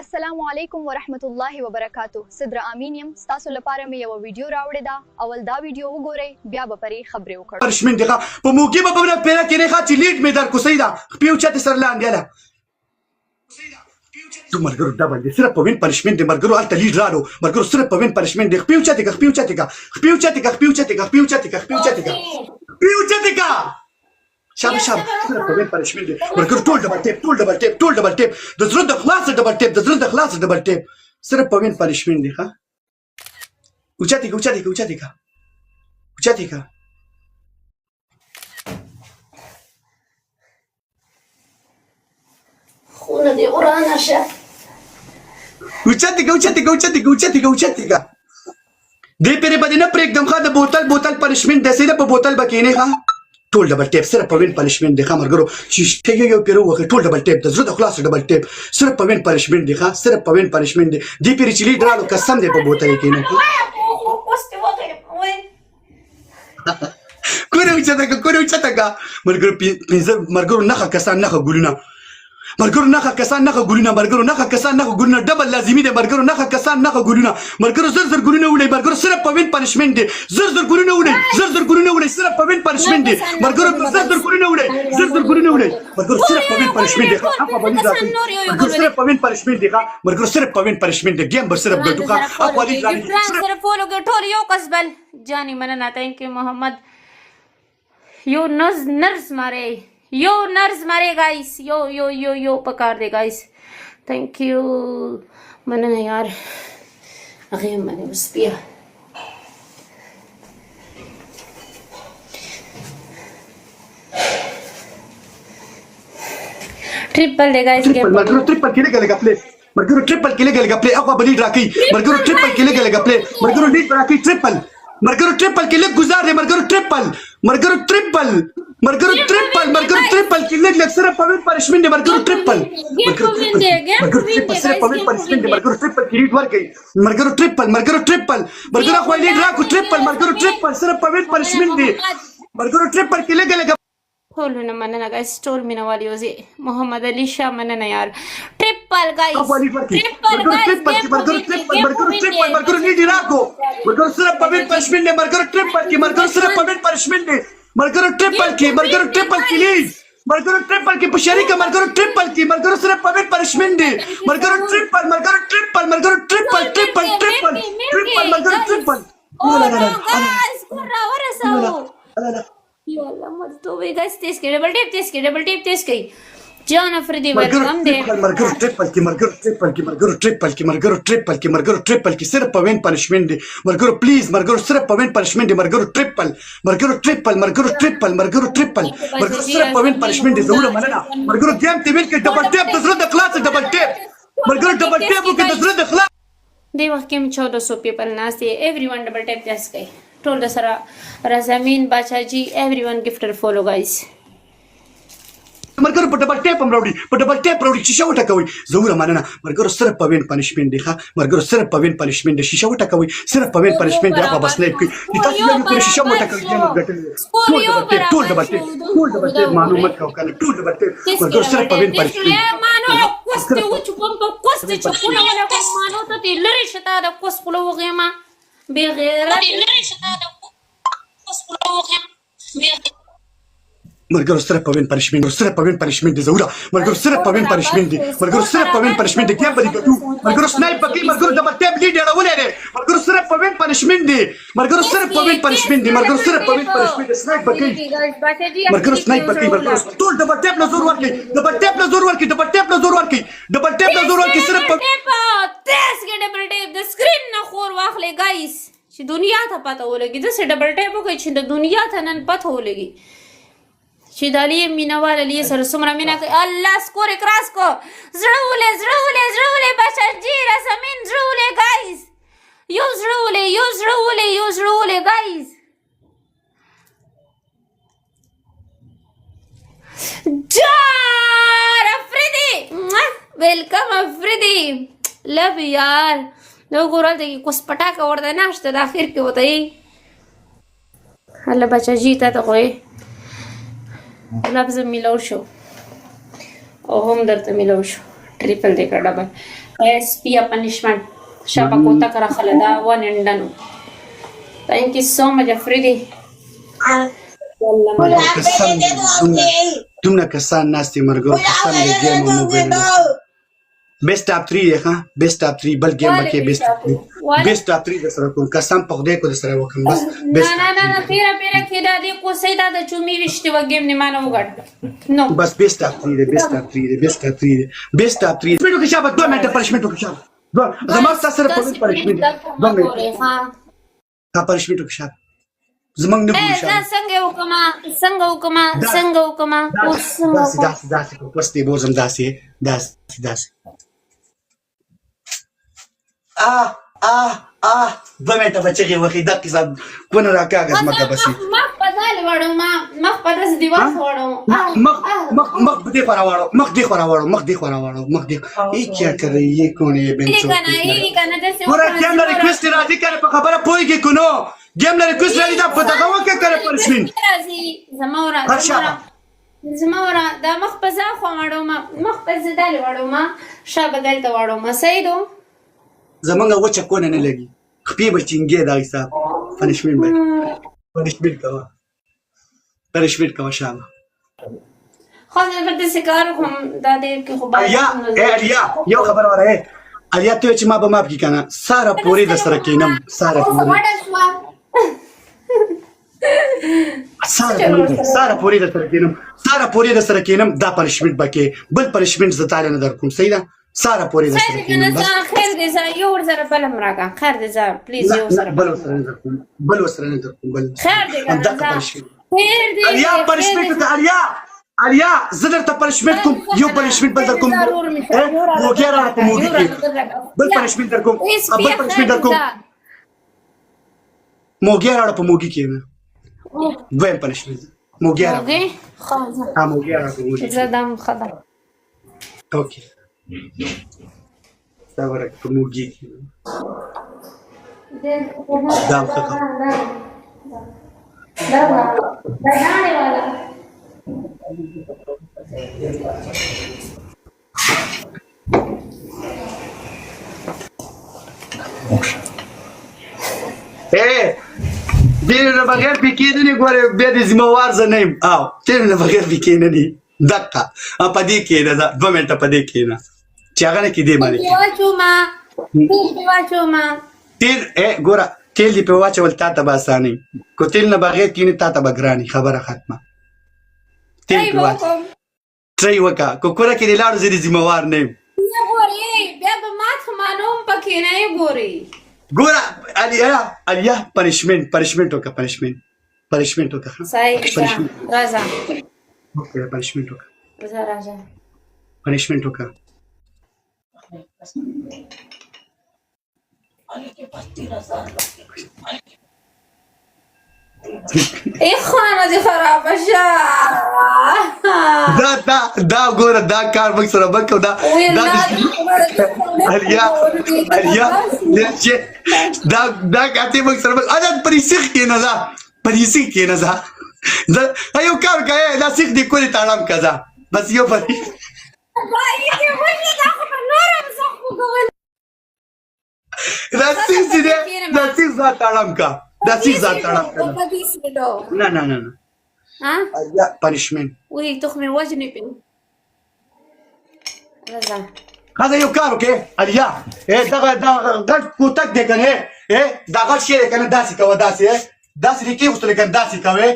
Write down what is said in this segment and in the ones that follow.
السلام علیکم ورحمت الله وبرکاتو. صدر امین یم. تاسو لپاره مې یو ویډیو راوړې ده. اول دا ویډیو وګورئ بیا به پرې خبرې وکړو. پرشمن دغه په موګي به بنا پیدا کې نه خاطی لیډ می در کوسیدا پیو چته سر لاندې لا تو مرګرو ډبل دي صرف په وین پنشمنت دي مرګرو الته لیډ رالو مرګرو صرف په وین پنشمنت دي پیو چته شابه صرف په وین پنشمنت دي مرګرو ټول ډبل ټیپ د زړه د خلاص ډبل ټیپ صرف په وین پنشمنت دي ښا اوچته کا خونه دي قرآن شه اوچته کا دې پرې باندې نه پرې एकदम خا د بوتل پنشمنت د سیده په بوتل بکینه ښا ټول ډبل ټیپ صرف په وین پنشمنت دی ښا مرګرو چې یو پیرو وخت ټول ډبل ټیپ د زړه د خلاص ډبل ټیپ صرف په وین پنشمنت دی ښا صرف په وین پنشمنت دی دې پرې چې لیډ رالو قسم دی په بوتل کې نه کوره اوچته کا مرګرو نه کسان نه ګولونه مرګرو نه کسان نه ګولونه ډبل لازمي دی مرګرو نه کسان نه ګولونه مرګرو زر ګولونه وړي مرګرو صرف په وین پنشمنت دی زر ګولونه وړي صرف په وین پنشمنت دی مرګرو زر ګولونه وړي مرګرو صرف په وین پنشمنت دی اپا باندې ځاتي مرګرو صرف په وین پنشمنت دی مرګرو صرف په وین پنشمنت دی گیم بر صرف ګټو کا اپا باندې ځاتي صرف فولو ګټور یو قصبل جانی مننه ثانک یو محمد یو نرس مارے गाइस यो पकार दे guys thank you मनना यार अगे मैंने बस पिया ट्रिपल दे गाइस मरगरो ट्रिपल के लिए गलेगा प्ले अगवा बली राकी मरगरो ट्रिपल के लिए गलेगा प्ले मरगरो लीड राकी ट्रिपल मरगरो ट्रिपल के लिए गुजार दे मरगरो ट्रिपल के लिए सिर्फ पवित्र पनिशमेंट दे मरगरो ट्रिपल सिर्फ पवित्र पनिशमेंट दे मरगरो ट्रिपल की लीड वर गई मरगरो ट्रिपल कोई लीड राको ट्रिपल मरगरो ट्रिपल सिर्फ पवित्र पनिशमेंट दे मरगरो ट्रिपल के लिए गलेगा खोलो ना मनना गाइस स्टोर में वाली ओजे मोहम्मद अली शाह मनना यार ट्रिपल गाइस मरगरो लीड राको मरगरो सिर्फ पवित्र पनिशमेंट दे मरगरो ट्रिपल की सिर्फ पवित्र पनिशमेंट दे मरगरो ट्रिपल की लीड मरगरो ट्रिपल की शरीक मरगरो ट्रिपल की सिर्फ पवित्र पनिशमेंट दे मरगरो ट्रिपल मरगरो ट्रिपल मरगरो ट्रिपल यल्ला मत तो वे गाइस तेज के डबल टेप जान अफरीदी वेलकम दे मरगरो ट्रिपल की सिर्फ पवित्र पनिशमेंट दे मरगरो प्लीज मरगरो सिर्फ पवित्र पनिशमेंट दे मरगरो ट्रिपल सिर्फ पवित्र पनिशमेंट दे जरूर मनना मरगरो गेम टीवी के डबल टेप दूसरा द क्लास डबल टेप मरगरो डबल टेप के दूसरा द क्लास दे वक्त के 1400 पीपल नास दे एवरीवन डबल टेप जस गए टोल दसरा रज़ामीन बादशाह ji everyone gifter follow guys मरगरो डबल टेप राउडी शीशा उठा कोई जरूर मानना मरगरो सिर्फ पवित्र पनिशमेंट देखा मरगरो सिर्फ पवित्र पनिशमेंट दे शीशा उठा कोई सिर्फ पवित्र पनिशमेंट दे आप बस नहीं कोई इतना ये शीशा उठा कोई गेम गटल टूल डबल टेप मानो मत खाओ कल टूल डबल टेप मरगरो सिर्फ पवित्र पनिशमेंट मानो कोस्ते उचुपम कोस्ते चकुना वाला मानो तो तिलरी शता द कोस्पुलो वगेमा बेगैर मरगरो सिर्फ पवित्र पनिशमेंट दे जरूर मरगरो सिर्फ पवित्र पनिशमेंट दे क्या बड़ी तू मरगरो स्नाइप बकी मरगरो डबल टेप लीड एड़ा बोले रे मरगरो सिर्फ पवित्र पनिशमेंट दे स्नाइप बकी मरगरो स्नाइप बकी मरगरो टोल डबल टेप ला जोर वर्की सिर्फ तेज के डबल टेप द स्क्रीन ना खोर वाखले गाइस ची दुनिया था पता हो लगी जैसे डबल टेप को ची दुनिया था नन पता हो लगी शिदाली मीनावाल लिए सर सुमरा मीना के अल्लाह स्कोर क्रॉस को जरूले बच्चा जी रसमीन जरूले गाइस यो जरूले गाइस जार अफरीदी वेलकम अफरीदी लव यार दो गोरल देखी कुछ पटाखा उड़ता नाश्ता आखिर के होता ही अल्लाह बच्चा जीता तो कोई लफ्ज मिलाऊ शो और हम दर्द मिलाऊ शो ट्रिपल देखा double Spear punishment. Shaba kota kara khalada one and done. Thank you so much, Afridi. तुमने कसान नास्ती मरगो कसान ले गेम मोबाइल बेस्ट टॉप 3 देखा बेस्ट टॉप 3 बल गेम बके बेस्ट टॉप 3 दसरा को कसम पकड़े को दसरा वकम बस ना तेरा मेरा खेदा दे को सैदा द चुमी विष्टि व गेम ने मानो गड नो बस बेस्ट टॉप 3 बेस्ट टॉप 3 मिनट के शाबाश 2 मिनट पनिशमेंट के शाबाश दो जमा सर पुलिस पनिशमेंट 2 मिनट का पनिशमेंट के शाबाश زمنګ نه ګورم څنګه وکما داسې پستی بوزم داسې دوه منټه بچی وخی د قصاب کونه راکاګه مګه بسې مخ بدل وړو مخ په داس دیوال وړو مخ دی خورا وړو ای کیا کوي یہ کونه بنچو یې کنه داسې ګور کیم لري کوست راځي کنه په خبره پويږي کنو گیم لري کوست راځي دا په دغه وکه کنه پرشمن راځي زمورا دا مخ په ځا خو وړو مخ په زدل وړو شابه دلته وړو سیدو زمونږ وچه کونه نه لګي خپې بچینګې دا حساب پنشمنت کوا شابه خو زه به داسې کار کوم دا دې کې خو الیا یو خبر وره الیا ته چې ما به ماپ کی کنه ساره پوری د سره کینم ساره پوری د سره کینم دا پنشمنت بکې بل پنشمنت ز تعالی نه در کوم صحیح ده ساره پوری د سره کینم بس خیر دې زه یو ور سره بلم راګه خیر دې زه پلیز یو سره بل وسره نه در کوم خیر دې الیا پنشمنت ته الیا زدر ته پنشمنت کوم یو پنشمنت بل در کوم وګیرا په موږي کې بل پنشمنت در کوم موګیرا په موږي کې دویم پنشمنت موګیرا موګیرا په موږي زدم خدا اوکې دا ورک په موږي کې دا څه دا دانے والا تیرونه بغیر پکې نه ګوره بیا د ذمہوار زه نه یم تیرونه بغیر پکې نه دي دقه په دې کې نه 2 منټه په دې کې نه چې هغه نه کې دی باندې تیل ګوره تیل دی په واچول تا ته به اسانه کو تیل نه بغیر کینې تا ته به ګراني خبره ختمه تیل په واچ ترې وکا کو کوره کې لاړو زه د ذمہوار نه یم بیا به مات معلوم پکې نه ګوري ګوره الیا پنشمنت وکا صحیح راځه اوکې پنشمنت وکا راځه پنشمنت وکا ای خانه دې خراب شه دا ګوره دا کار موږ سره وکړو دا الیا کاته موږ سره اجازه پریسیخ کې نه دا یو کار کوي دا سیخ دې کولی تاړم کزا بس یو پری دا سیخ ذات تاړم کا نه الیا پنشمنت وی تخمي وجني بين رضا هذا یو کار وکړه الیا دا غټ کوتک دې کنه دا غټ شی کنه داسې کوه داسې کې وستل کنه داسې کوي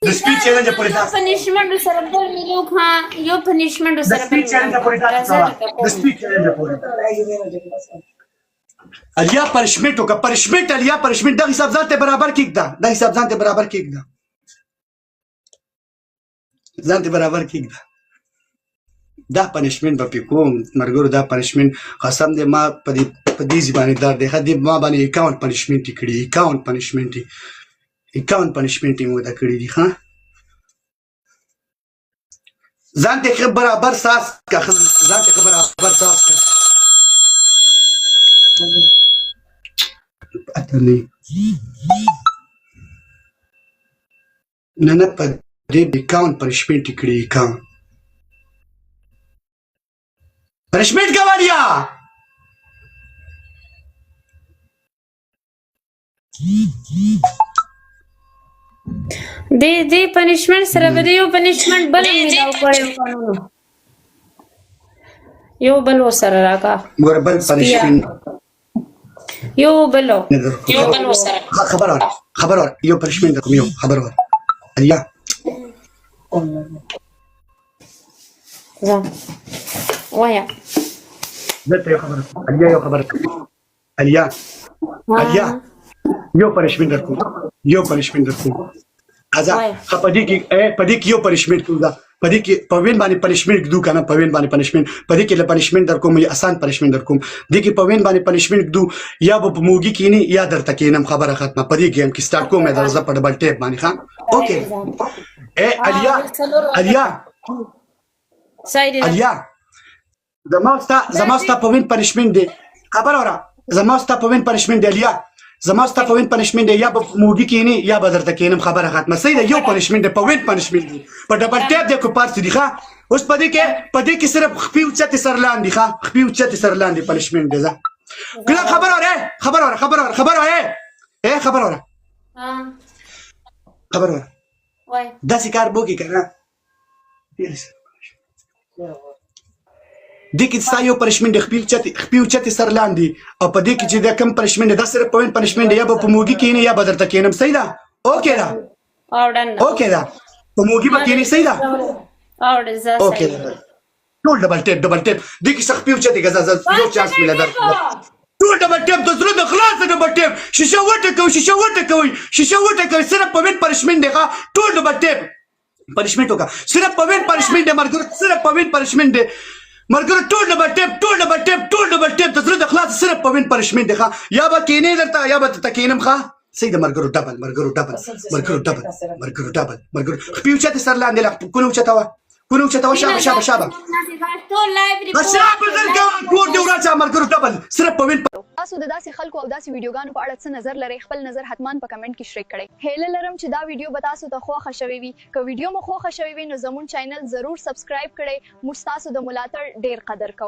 د سپیچ چیلنج پورې دا پنشمنت سره بل ملو ها یو پنشمنت سره د سپیچ چیلنج پورې دا الیا پنشمنت وکړه الیا پنشمنت دا حساب ځان ته برابر کېږده دا پنشمنت به پې کوم مرګرو دا پنشمنت قسم دی ما په دې باندې درد دی ښه ما باندې 51 پنشمنت یې کړي 51 پنشمنت یې موده کړي دي ښه ځان ته برابر ساس کا اتلې نه په دې 51 پنشمنت یې کړي 51 پنشمنت کا والیا دې پنیشمنت سره به یو پنیشمنت بل ملاو کړو قانون یو بل سره راکا ګور بل پنیشمنت یو بل سره خبر اور یو پنیشمنت کوم یو خبر اور الیا زه وایا دته یو خبر الیا یو خبر الیا یو پنیشمنت کوم ازا پدې کې یو پنیشمنت کوم دا پدې کې پوین باندې پنیشمنت دو کنه پوین باندې پنیشمنت پدې کې له پنیشمنت در کوم یا آسان پنیشمنت در کوم دې کې پوین باندې پنیشمنت دو یا په موګي کې نه یا درته کې نم خبره ختمه پدې کې هم کې سٹارټ کوم درزه په ډبل ټیپ باندې ښا اوکې الیا زماستا پوین پنیشمنت دی خبر اورا زماستا پوین پنیشمنت دی الیا زماستا پوین پنیشمنت دی یا په موګي کې نه یا بدرته کې نم خبره ختمه صحیح ده یو پنیشمنت دی پوین پنیشمنت دی په ډبل ټیپ دی کو پارس دی ښا اوس پدې کې صرف خپي او چته سرلان دی ښا خپي او چته سرلان دی پنیشمنت دی کله خبر اورا وای داسې کار بوګي کنه دې کې ستا یو پنیشمنت خپل چته سر لاندې او په دې کې چې د کم پنیشمنت دا سره پوینټ پنیشمنت یا په موګي کې نه یا بدرته کې نه صحیح ده اوکې ده اوکې ده په موګي به کې نه صحیح ده اوکې ده ټول ډبل ټیپ دې کې خپل چته غزا یو چانس مله در ټول ډبل ټیپ د زړه د خلاص ډبل ټیپ شیشه وټه کوي سره پوینټ پنیشمنت دی ټول ډبل ټیپ پنیشمنت وکړه صرف پوینټ پنیشمنت دی مرګ صرف پوینټ پنیشمنت دی مرګره ټول ډبل ټیپ د زړه د خلاص صرف پوینټ پنیشمنت دی یا به کینې درته یا به ته کینم ښا صحیح ده مرګره ډبل خپل چته سر لاندې لا کونو چته شابه ټول دی ورځه مرګره ډبل صرف پوینټ تاسو د داسې خلکو او داسې ویډیوګانو په اړه څه نظر لرئ خپل نظر حتمان په کمنټ کې شریک کړئ هیله لرم چې دا ویډیو به تاسو ته خوښه شوې وي که ویډیو مو خوښه شوې وي نو زموږ چینل ضرور سبسکرایب کړئ موږ تاسو د ملاتړ ډیر قدر کوو